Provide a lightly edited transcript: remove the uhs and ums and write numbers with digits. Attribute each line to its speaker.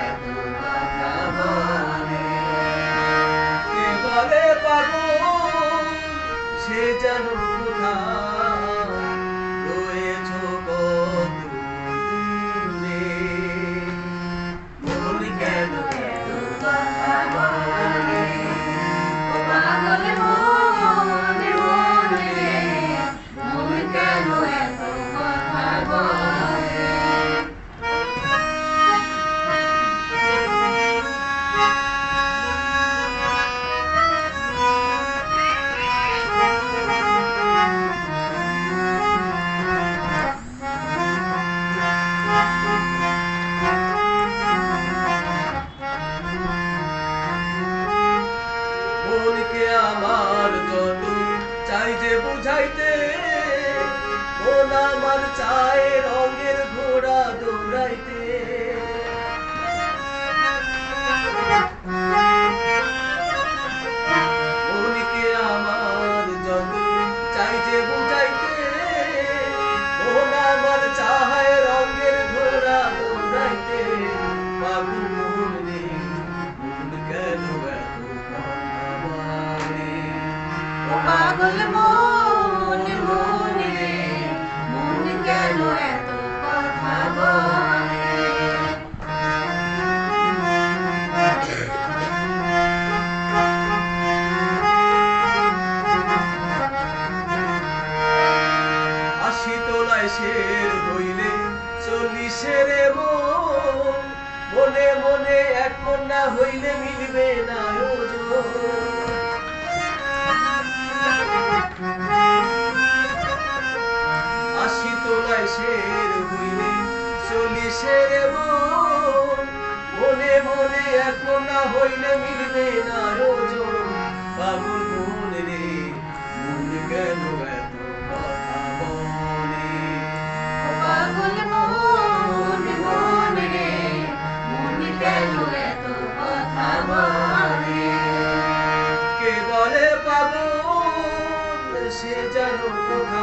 Speaker 1: এত কথা বলে কে বলে পাগল সে যেন কোথায় রয়েছ কত দূরে মন কেন এত কথা বলে ও পাগল মন মন রে মন কেন এত কথা বলে মনকে আমার যত চাই যে বুঝাইতে মন আমার চায় রঙের ঘোড়া দৌড়াইতে মনকে আমার যত চাই যে বুঝাইতে মন আমার চায় রঙের ঘোড়া দৌড়াইতে পাগল মন রে মন কেন এত কথা বলে ও পাগল মন মন রে মন কেন এত কথা বলে আশি তোলায় শের হইলে 40 মন মনে মনে এক মন না হইলে মিলবে না ওজন আশি তোলায় শের হইলে 40 মন মনে মনে এক মন না হইলে মিলবে না ওজন পাগল মন রে মন কেন এত কথা বলে ও পাগল মন মন রে মন কেন এত কথা বলে কে বলে পাগল সে যেন কোথায়